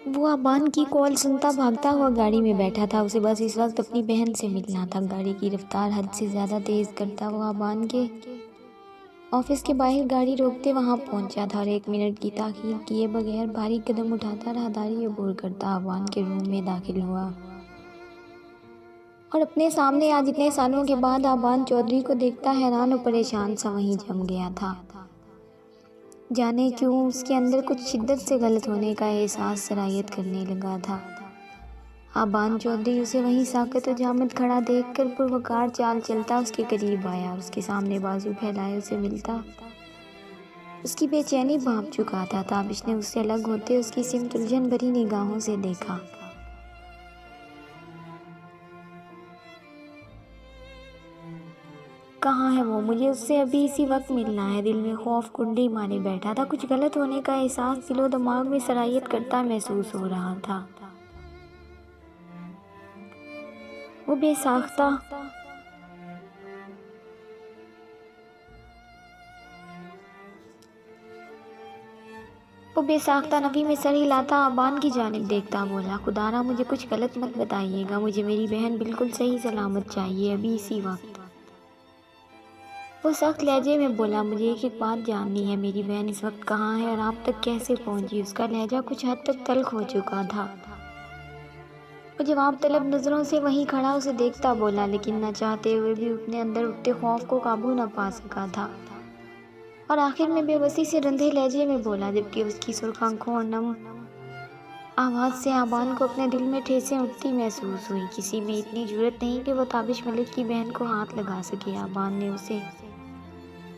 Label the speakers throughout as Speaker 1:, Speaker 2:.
Speaker 1: وہ ابان کی کال سنتا بھاگتا ہوا گاڑی میں بیٹھا تھا۔ اسے بس اس وقت اپنی بہن سے ملنا تھا۔ گاڑی کی رفتار حد سے زیادہ تیز کرتا ہوا ابان کے آفس کے باہر گاڑی روکتے وہاں پہنچا تھا اور 1 منٹ کی تاخیر کیے بغیر بھاری قدم اٹھاتا راہداری عبور کرتا ابان کے روم میں داخل ہوا اور اپنے سامنے آج اتنے سالوں کے بعد ابان چودھری کو دیکھتا حیران و پریشان سا وہیں جم گیا تھا۔ جانے کیوں اس کے اندر کچھ شدت سے غلط ہونے کا احساس سرایت کرنے لگا تھا۔ ابان چودھری اسے وہیں ساکت و جامد کھڑا دیکھ کر پروقار چال چلتا اس کے قریب آیا اور اس کے سامنے بازو پھیلائے اسے ملتا۔ اس کی بے چینی بھانپ چکا تھا۔ تابش نے اس سے الگ ہوتے اس کی سمت الجھن بھری نگاہوں سے دیکھا۔ کہاں ہے وہ؟ مجھے اس سے ابھی اسی وقت ملنا ہے۔ دل میں خوف کنڈی مارے بیٹھا تھا۔ کچھ غلط ہونے کا احساس دل و دماغ میں سرایت کرتا محسوس ہو رہا تھا۔ وہ بے ساختہ نفی میں سر ہلاتا ابان کی جانب دیکھتا بولا، خدا مجھے کچھ غلط مت بتائیے گا، مجھے میری بہن بالکل صحیح سلامت چاہیے، ابھی اسی وقت۔ وہ سخت لہجے میں بولا، مجھے ایک بات جاننی ہے، میری بہن اس وقت کہاں ہے اور آپ تک کیسے پہنچی؟ اس کا لہجہ کچھ حد تک تلخ ہو چکا تھا۔ وہ جواب طلب نظروں سے وہیں کھڑا اسے دیکھتا بولا، لیکن نہ چاہتے ہوئے بھی اپنے اندر اٹھتے خوف کو قابو نہ پا سکا تھا اور آخر میں بے بسی سے رندھے لہجے میں بولا، جبکہ اس کی سرخ آنکھوں اور نم آواز سے ابان کو اپنے دل میں ٹھیسیں اٹھتی محسوس ہوئی۔ کسی میں اتنی جرأت نہیں کہ وہ تابش ملک کی بہن کو ہاتھ لگا سکے۔ ابان نے اسے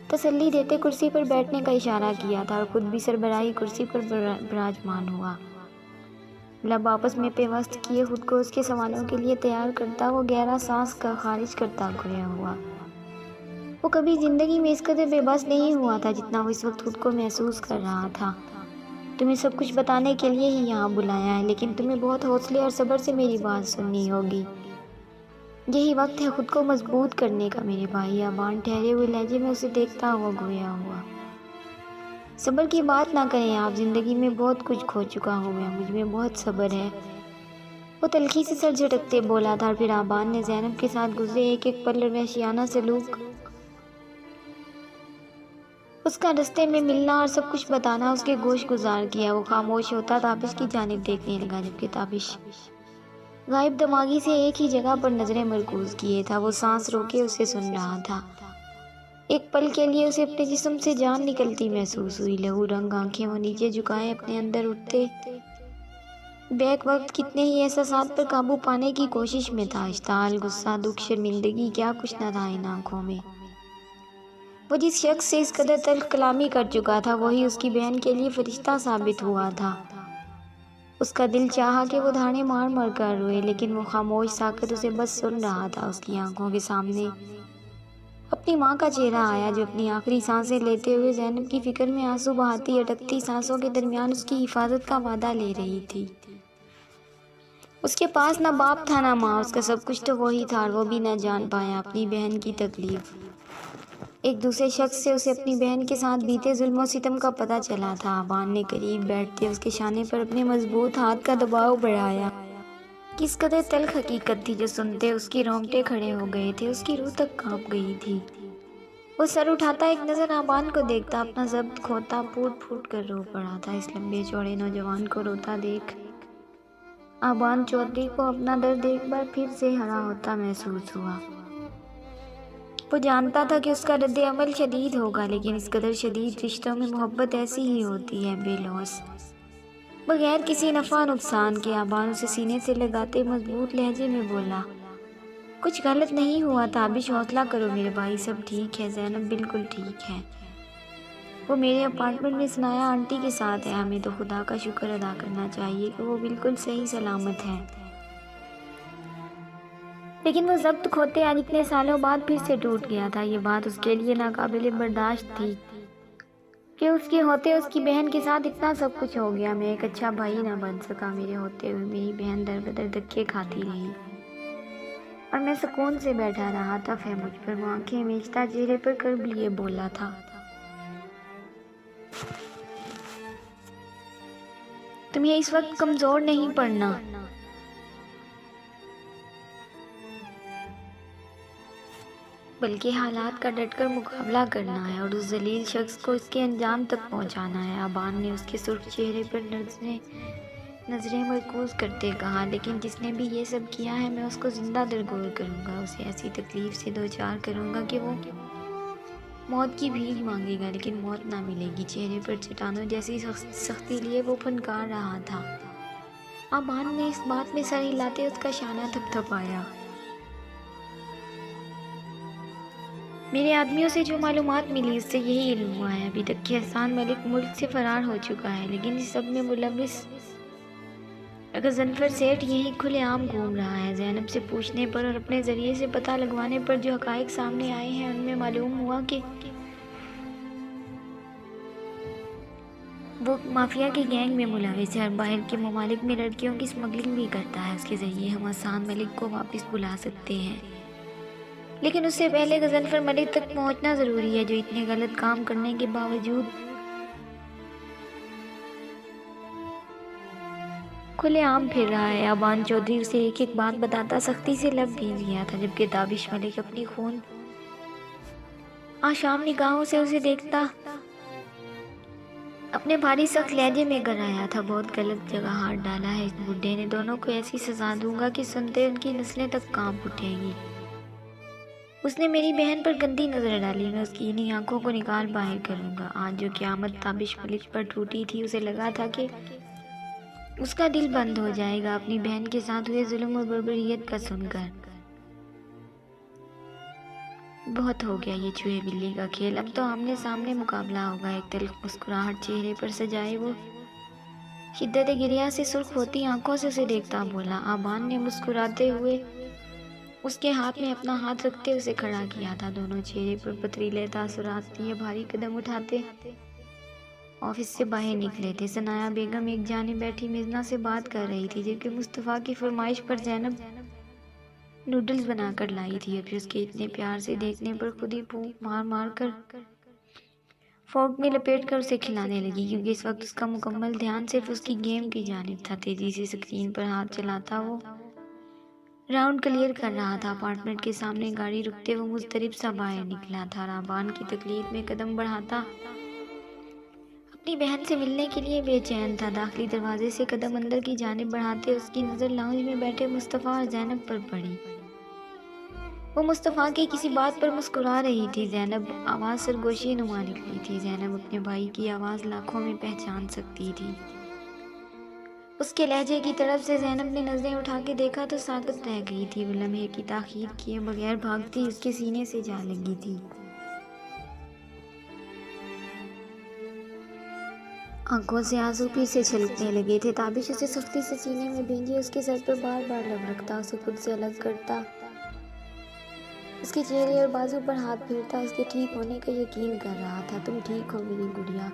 Speaker 1: تسلی دیتے کرسی پر بیٹھنے کا اشارہ کیا تھا اور خود بھی سربراہی کرسی پر براجمان ہوا۔ لب آپس میں پیوست کیے خود کو اس کے سوالوں کے لیے تیار کرتا وہ گہرا سانس کا خارج کرتا گویا ہوا۔ وہ کبھی زندگی میں اس قدر بے بس نہیں ہوا تھا جتنا وہ اس وقت خود کو محسوس کر رہا تھا۔ تمہیں سب کچھ بتانے کے لیے ہی یہاں بلایا ہے، لیکن تمہیں بہت حوصلے اور صبر سے میری بات سننی ہوگی۔ یہی وقت ہے خود کو مضبوط کرنے کا میرے بھائی۔ ابان ٹھہرے ہوئے لہجے میں اسے دیکھتا ہوا گویا ہوا، صبر کی بات نہ کریں آپ، زندگی میں بہت کچھ کھو چکا ہوں میں، مجھ میں بہت صبر ہے۔ وہ تلخی سے سر جھٹکتے بولا تھا اور پھر ابان نے زینب کے ساتھ گزرے ایک ایک پل اور وحشیانہ سلوک، اس کا رستے میں ملنا اور سب کچھ بتانا اس کے گوش گزار کیا۔ وہ خاموش ہوتا تابش کی جانب دیکھنے لگا، جبکہ تابش غائب دماغی سے ایک ہی جگہ پر نظریں مرکوز کیے تھا۔ وہ سانس روکے اسے سن رہا تھا۔ ایک پل کے لیے اسے اپنے جسم سے جان نکلتی محسوس ہوئی۔ لہو رنگ آنکھیں وہ نیچے جھکائے اپنے اندر اٹھتے بیک وقت کتنے ہی احساسات پر قابو پانے کی کوشش میں تھا۔ اشتعال، غصہ، دکھ، شرمندگی، کیا کچھ نہ تھا ان آنکھوں میں۔ وہ جس شخص سے اس قدر تلخ کلامی کر چکا تھا وہی اس کی بہن کے لیے فرشتہ ثابت ہوا تھا۔ اس کا دل چاہا کہ وہ دھاڑیں مار مار کر روئے، لیکن وہ خاموش ساکت اسے بس سن رہا تھا۔ اس کی آنکھوں کے سامنے اپنی ماں کا چہرہ آیا جو اپنی آخری سانسیں لیتے ہوئے زینب کی فکر میں آنسو بہاتی اٹکتی سانسوں کے درمیان اس کی حفاظت کا وعدہ لے رہی تھی۔ اس کے پاس نہ باپ تھا نہ ماں، اس کا سب کچھ تو وہی تھا اور وہ بھی نہ جان پایا اپنی بہن کی تکلیف۔ ایک دوسرے شخص سے اسے اپنی بہن کے ساتھ بیتے ظلم و ستم کا پتہ چلا تھا۔ ابان نے قریب بیٹھتے اس کے شانے پر اپنے مضبوط ہاتھ کا دباؤ بڑھایا۔ کس قدر تلخ حقیقت تھی جو سنتے اس کے رونگٹے کھڑے ہو گئے تھے، اس کی روح تک کانپ گئی تھی۔ وہ سر اٹھاتا ایک نظر ابان کو دیکھتا، اپنا ضبط کھوتا پھوٹ پھوٹ کر رو پڑا تھا۔ اس لمبے چوڑے نوجوان کو روتا دیکھ ابان چودھری کو اپنا درد ایک بار پھر سے ہرا ہوتا محسوس ہوا۔ وہ جانتا تھا کہ اس کا رد عمل شدید ہوگا، لیکن اس قدر شدید رشتوں میں محبت ایسی ہی ہوتی ہے، بے لوث، بغیر کسی نفع نقصان کے۔ ابان اسے سینے سے لگاتے مضبوط لہجے میں بولا، کچھ غلط نہیں ہوا تابش، حوصلہ کرو میرے بھائی، سب ٹھیک ہے، زینب بالکل ٹھیک ہے، وہ میرے اپارٹمنٹ میں ثنایا آنٹی کے ساتھ ہے، ہمیں تو خدا کا شکر ادا کرنا چاہیے کہ وہ بالکل صحیح سلامت ہے۔ لیکن وہ ضبط کھوتے آج اتنے سالوں بعد پھر سے ٹوٹ گیا تھا۔ یہ بات اس کے لیے ناقابل برداشت تھی کہ اس کے ہوتے اس کی بہن کے ساتھ اتنا سب کچھ ہو گیا، میں ایک اچھا بھائی نہ بن سکا، میرے ہوتے ہوئے میری بہن در بدر دھکے کھاتی رہی اور میں سکون سے بیٹھا رہا تھا۔ ہے مجھ پر، وہ آنکھیں میچتا چہرے پر کرب لیے بولا تھا، تمہیں اس وقت کمزور نہیں پڑنا، بلکہ حالات کا ڈٹ کر مقابلہ کرنا ہے اور اس ذلیل شخص کو اس کے انجام تک پہنچانا ہے۔ آبان نے اس کے سرخ چہرے پر نظریں مرکوز کرتے کہا، لیکن جس نے بھی یہ سب کیا ہے میں اس کو زندہ درگور کروں گا، اسے ایسی تکلیف سے دوچار کروں گا کہ وہ موت کی بھیک مانگے گا لیکن موت نہ ملے گی۔ چہرے پر چٹانوں جیسی سختی لیے وہ پھنکار رہا تھا۔ آبان نے اس بات میں سر ہلاتے اس کا شانہ تھپ تھپایا۔ میرے آدمیوں سے جو معلومات ملی اس سے یہی علم ہوا ہے ابھی تک کہ احسان ملک ملک سے فرار ہو چکا ہے، لیکن اس سب میں ملوث غضنفر سیٹھ یہیں کھلے عام گھوم رہا ہے۔ زینب سے پوچھنے پر اور اپنے ذریعے سے پتہ لگوانے پر جو حقائق سامنے آئے ہیں ان میں معلوم ہوا کہ وہ مافیا کی گینگ میں ملوث ہے اور باہر کے ممالک میں لڑکیوں کی اسمگلنگ بھی کرتا ہے۔ اس کے ذریعے ہم احسان ملک کو واپس بلا سکتے ہیں، لیکن اس سے پہلے غضنفر ملک تک پہنچنا ضروری ہے جو اتنے غلط کام کرنے کے باوجود کھلے عام پھر رہا ہے۔ آبان چودھری اسے ایک ایک بات بتاتا سختی سے لب بھیج گیا تھا، جبکہ تابش ملک اپنی خون آشام نگاہوں سے اسے دیکھتا اپنے بھاری سخت لہجے میں گرایا تھا۔ بہت غلط جگہ ہاتھ ڈالا ہے اس بڈھے نے، دونوں کو ایسی سزا دوں گا کہ سنتے ان کی نسلیں تک کانپ اٹھیں گی۔ اس نے میری بہن پر گندی نظر ڈالی، میں اس کی انہی آنکھوں کو نکال باہر کروں گا۔ آج جو قیامت تابش ملک پر ٹوٹی تھی اسے لگا تھا کہ اس کا دل بند ہو جائے گا اپنی بہن کے ساتھ ہوئے ظلم اور بربریت کا سن کر۔ بہت ہو گیا یہ چوہے بلی کا کھیل، اب تو آمنے سامنے مقابلہ ہوگا۔ ایک تلخ مسکراہٹ چہرے پر سجائے وہ شدت گریہ سے سرخ ہوتی آنکھوں سے اسے دیکھتا بولا۔ آبان نے مسکراتے ہوئے اس کے ہاتھ میں اپنا ہاتھ رکھتے اسے کھڑا کیا تھا، دونوں چہرے پر پتریلے تاثرات لیے بھاری قدم اٹھاتے آفس سے باہر نکلے تھے۔ ثنایا بیگم ایک جانب بیٹھی میزنا سے بات کر رہی تھی، جبکہ مصطفیٰ کی فرمائش پر زینب نوڈلز بنا کر لائی تھی اور پھر اس کے اتنے پیار سے دیکھنے پر خود ہی پھونک مار مار کر فورک میں لپیٹ کر اسے کھلانے لگی، کیونکہ اس وقت اس کا مکمل دھیان صرف اس کی گیم کی جانب تھا۔ تیزی سے اسکرین پر ہاتھ چلاتا وہ راؤنڈ کلیئر کر رہا تھا۔ اپارٹمنٹ کے سامنے گاڑی رکتے وہ مضطرب سا باہر نکلا تھا اور آبان کی تقلید میں قدم بڑھاتا اپنی بہن سے ملنے کے لیے بے چین تھا۔ داخلی دروازے سے قدم اندر کی جانب بڑھاتے اس کی نظر لاؤنج میں بیٹھے مصطفیٰ اور زینب پر پڑی۔ وہ مصطفیٰ کی کسی بات پر مسکرا رہی تھی۔ زینب آواز سرگوشی نما نکلی تھی۔ زینب اپنے بھائی کی آواز لاکھوں میں پہچان سکتی تھی۔ اس کے لہجے کی طرف سے زینب نے نظریں اٹھا کے دیکھا تو ساکت رہ گئی تھی۔ وہ لمحے کی تاخیر کیے بغیر بھاگتی اس کے سینے سے جا لگی تھی۔ آنکھوں سے آنسو پھر سے چھلکنے لگے تھے۔ تابش اسے سختی سے سینے میں بھینجے اس کے سر پر بار بار لب رکھتا، اسے خود سے الگ کرتا، اس کے چہرے اور بازو پر ہاتھ پھیرتا، اس کے ٹھیک ہونے کا یقین کر رہا تھا۔ تم ٹھیک ہو میری گڑیا،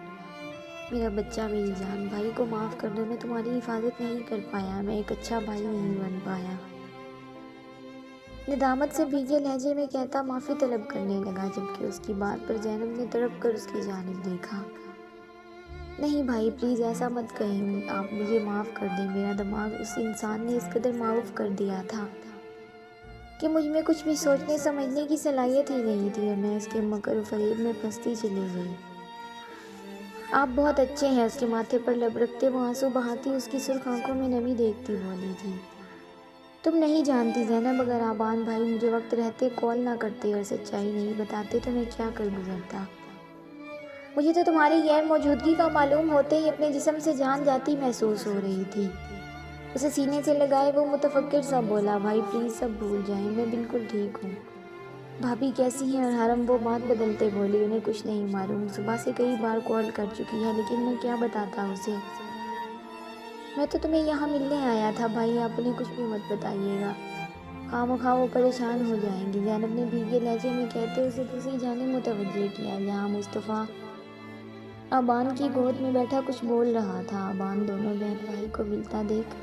Speaker 1: میرا بچہ، میری جان۔ بھائی کو معاف کر دو، میں تمہاری حفاظت نہیں کر پایا، میں ایک اچھا بھائی نہیں بن پایا، ندامت سے بھیگے لہجے میں کہتا معافی طلب کرنے لگا، جبکہ اس کی بات پر زینب نے تڑپ کر اس کی جانب دیکھا۔ نہیں بھائی، پلیز ایسا مت کہیں، آپ مجھے معاف کر دیں۔ میرا دماغ اس انسان نے اس قدر معروف کر دیا تھا کہ مجھ میں کچھ بھی سوچنے سمجھنے کی صلاحیت ہی نہیں تھی اور میں اس کے مکر و فریب میں پھنستی چلی گئی۔ آپ بہت اچھے ہیں۔ اس کے ماتھے پر لب رکھتے وہ آنسو بہاتی اس کی سرخ آنکھوں میں نمی دیکھتی بولی تھی۔ تم نہیں جانتی زینب، اگر آبان بھائی مجھے وقت رہتے کال نہ کرتے اور سچائی نہیں بتاتے تو میں کیا کر گزرتا۔ مجھے تو تمہاری غیر موجودگی کا معلوم ہوتے ہی اپنے جسم سے جان جاتی محسوس ہو رہی تھی۔ اسے سینے سے لگائے وہ متفکر سا بولا، بھائی پلیز سب بھول جائیں، میں بالکل ٹھیک ہوں۔ بھابھی کیسی ہیں؟ اور حرم وہ بات بدلتے بولی، انہیں کچھ نہیں معلوم، صبح سے کئی بار کال کر چکی ہے لیکن میں کیا بتاتا اسے، میں تو تمہیں یہاں ملنے آیا تھا۔ بھائی آپ انہیں کچھ بھی مت بتائیے گا، خواہ وہ پریشان ہو جائیں گی، زینب نے بھیگے لہجے میں کہتے اسے دوسری جانب متوجہ کیا جہاں مصطفیٰ آبان کی گود میں بیٹھا کچھ بول رہا تھا۔ آبان دونوں بہن بھائی کو ملتا دیکھ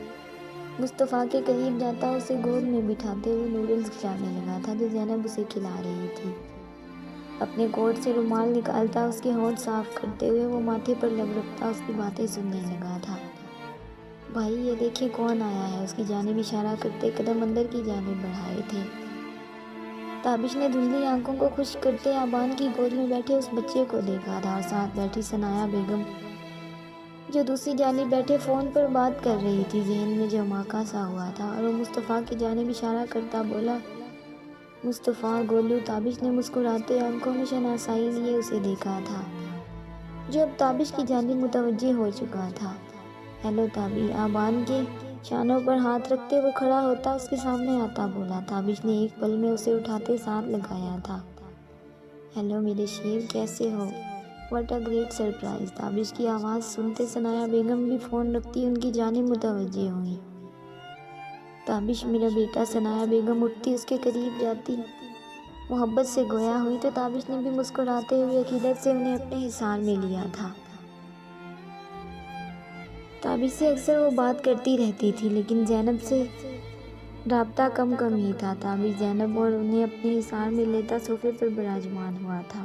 Speaker 1: مصطفیٰ کے قریب جاتا، اسے گود میں بٹھاتے ہوئے نوڈلز کھلانے لگا تھا جو زینب اسے کھلا رہی تھی۔ اپنے کوٹ سے رومال نکالتا، اس کے ہونٹ صاف کرتے ہوئے وہ ماتھے پر لب رکھتا اس کی باتیں سننے لگا تھا۔ بھائی یہ دیکھیں کون آیا ہے، اس کی جانب اشارہ کرتے قدم اندر کی جانب بڑھائے تھے۔ تابش نے دھندلی آنکھوں کو خشک کرتے آبان کی گود میں بیٹھے اس بچے کو دیکھا تھا اور ساتھ بیٹھی ثنایا بیگم جو دوسری جانب بیٹھے فون پر بات کر رہی تھی۔ ذہن میں جمعاکا سا ہوا تھا اور وہ مصطفیٰ کی جانب اشارہ کرتا بولا، مصطفیٰ گولو۔ تابش نے مسکراتے آنکھوں میں شناسائی لیے اسے دیکھا تھا جو اب تابش کی جانب متوجہ ہو چکا تھا۔ ہیلو تابی۔ آبان کے شانوں پر ہاتھ رکھتے وہ کھڑا ہوتا اس کے سامنے آتا بولا۔ تابش نے ایک پل میں اسے اٹھاتے ساتھ لگایا تھا۔ ہیلو میرے شیر، کیسے ہو؟ What a great surprise. Tabish کی آواز سنتے ثنایا بیگم بھی فون رکھتی ان کی جانب متوجہ ہوئی۔ تابش میرا بیٹا۔ ثنایا بیگم اٹھتی اس کے قریب جاتی محبت سے گویا ہوئی تو تابش نے بھی مسکراتے ہوئے عقیدت سے انہیں اپنے حصار میں لیا تھا۔ تابش سے اکثر وہ بات کرتی رہتی تھی لیکن زینب سے رابطہ کم ہی تھا۔ تابش زینب اور انہیں اپنے حصار میں لیتا صوفے پر براجمان ہوا تھا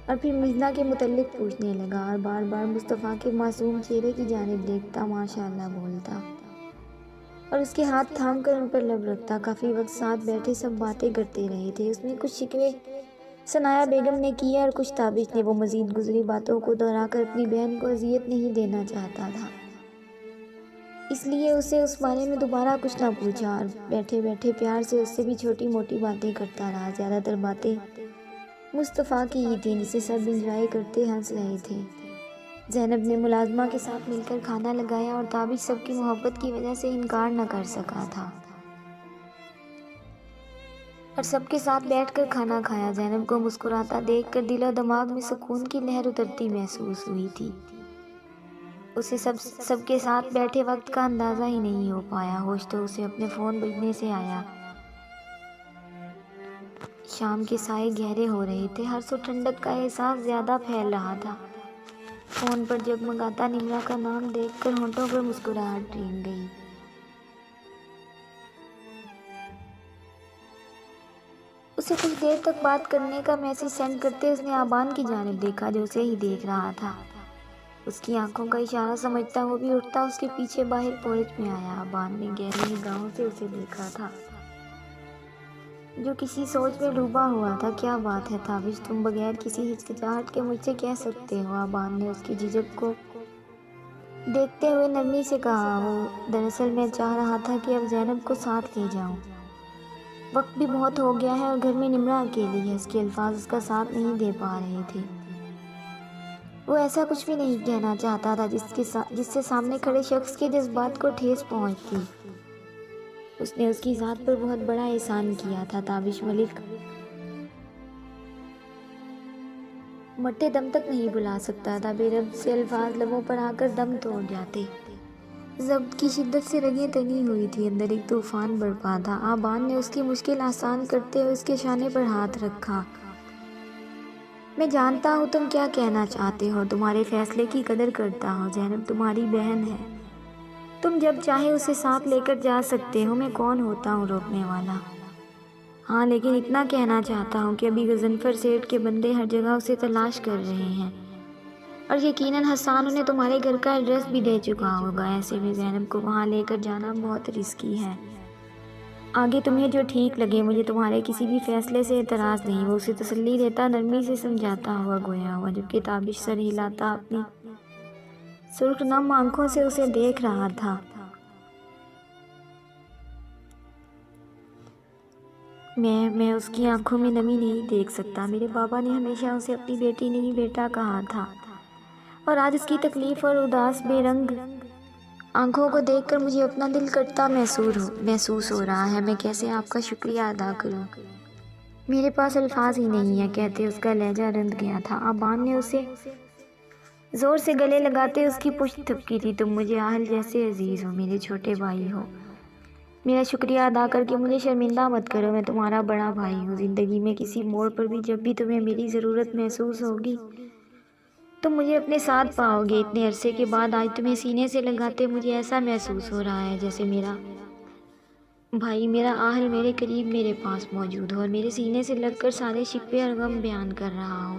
Speaker 1: اور پھر مزنہ کے متعلق پوچھنے لگا اور بار بار مصطفیٰ کے معصوم چہرے کی جانب دیکھتا ماشاءاللہ بولتا اور اس کے ہاتھ تھام کر ان پر لب رکھتا۔ کافی وقت ساتھ بیٹھے سب باتیں کرتے رہے تھے۔ اس میں کچھ شکوے ثنایا بیگم نے کیے اور کچھ تابش نے۔ وہ مزید گزری باتوں کو دہرا کر اپنی بہن کو اذیت نہیں دینا چاہتا تھا، اس لیے اسے اس بارے میں دوبارہ کچھ نہ پوچھا اور بیٹھے بیٹھے پیار سے اس سے بھی چھوٹی موٹی باتیں کرتا رہا۔ زیادہ تر باتیں مصطفیٰ کی ہی تھیں جسے سب انجوائے کرتے ہنس رہے تھے۔ زینب نے ملازمہ کے ساتھ مل کر کھانا لگایا اور تابش سب کی محبت کی وجہ سے انکار نہ کر سکا تھا اور سب کے ساتھ بیٹھ کر کھانا کھایا۔ زینب کو مسکراتا دیکھ کر دل و دماغ میں سکون کی لہر اترتی محسوس ہوئی تھی۔ اسے سب کے ساتھ بیٹھے وقت کا اندازہ ہی نہیں ہو پایا۔ ہوش تو اسے اپنے فون بجنے سے آیا۔ شام کے سائے گہرے ہو رہے تھے، ہر سو ٹھنڈک کا احساس زیادہ پھیل رہا تھا۔ فون پر جگمگاتا نمرہ کا نام دیکھ کر ہونٹوں پر مسکراہٹ رینگ گئی۔ اسے کچھ دیر تک بات کرنے کا میسج سینڈ کرتے اس نے آبان کی جانب دیکھا جو اسے ہی دیکھ رہا تھا۔ اس کی آنکھوں کا اشارہ سمجھتا وہ بھی اٹھتا اس کے پیچھے باہر پورچ میں آیا۔ آبان نے گہری نگاہوں سے اسے دیکھا تھا جو کسی سوچ میں ڈوبا ہوا تھا۔ کیا بات ہے تابش، تم بغیر کسی ہچکچاہٹ کے مجھ سے کہہ سکتے ہو؟ آبان نے اس کی جھجک کو دیکھتے ہوئے نرمی سے کہا۔ وہ دراصل میں چاہ رہا تھا کہ اب زینب کو ساتھ لے جاؤں، وقت بھی بہت ہو گیا ہے اور گھر میں نمرہ اکیلی ہے۔ اس کے الفاظ اس کا ساتھ نہیں دے پا رہے تھے۔ وہ ایسا کچھ بھی نہیں کہنا چاہتا تھا جس سے سامنے کھڑے شخص کے جذبات کو ٹھیس پہنچتی۔ اس نے اس کی ذات پر بہت بڑا احسان کیا تھا۔ تابش ملک مرتے دم تک نہیں بلا سکتا تھا۔ بے ربط سے الفاظ لبوں پر آ کر دم توڑ جاتے۔ ضبط کی شدت سے رگیں تنی ہوئی تھی، اندر ایک طوفان برپا تھا۔ آبان نے اس کی مشکل آسان کرتے ہوئے اس کے شانے پر ہاتھ رکھا۔ میں جانتا ہوں تم کیا کہنا چاہتے ہو، تمہارے فیصلے کی قدر کرتا ہوں۔ زینب تمہاری بہن ہے، تم جب چاہے اسے ساتھ لے کر جا سکتے ہو۔ میں کون ہوتا ہوں روکنے والا؟ ہاں لیکن اتنا کہنا چاہتا ہوں کہ ابھی غضنفر سیٹھ کے بندے ہر جگہ اسے تلاش کر رہے ہیں اور یقیناً حسان انہیں تمہارے گھر کا ایڈریس بھی دے چکا ہوگا۔ ایسے میں زینب کو وہاں لے کر جانا بہت رسکی ہے۔ آگے تمہیں جو ٹھیک لگے، مجھے تمہارے کسی بھی فیصلے سے اعتراض نہیں۔ وہ اسے تسلی دیتا نرمی سے سمجھاتا ہوا گویا ہوا، جبکہ تابش سر ہلاتا اپنی سرخ نم آنکھوں سے اسے دیکھ رہا تھا۔ میں اس کی آنکھوں میں نمی نہیں دیکھ سکتا۔ میرے بابا نے ہمیشہ اسے اپنی بیٹی نہیں بیٹا کہا تھا اور آج اس کی تکلیف اور اداس بے رنگ آنکھوں کو دیکھ کر مجھے اپنا دل کٹتا محسوس ہو رہا ہے۔ میں کیسے آپ کا شکریہ ادا کروں؟ میرے پاس الفاظ ہی نہیں ہیں، کہتے اس کا لہجہ رند گیا تھا۔ آبان نے اسے زور سے گلے لگاتے اس کی پشت تھپکی تھی۔ تم مجھے اہل جیسے عزیز ہو، میرے چھوٹے بھائی ہو۔ میرا شکریہ ادا کر کے مجھے شرمندہ مت کرو، میں تمہارا بڑا بھائی ہوں۔ زندگی میں کسی موڑ پر بھی جب بھی تمہیں میری ضرورت محسوس ہوگی تم مجھے اپنے ساتھ پاؤ گے۔ اتنے عرصے کے بعد آج تمہیں سینے سے لگاتے مجھے ایسا محسوس ہو رہا ہے جیسے میرا بھائی، میرا اہل میرے قریب میرے پاس موجود ہو اور میرے سینے سے لگ کر سارے شکوے اور غم بیان کر رہا ہو۔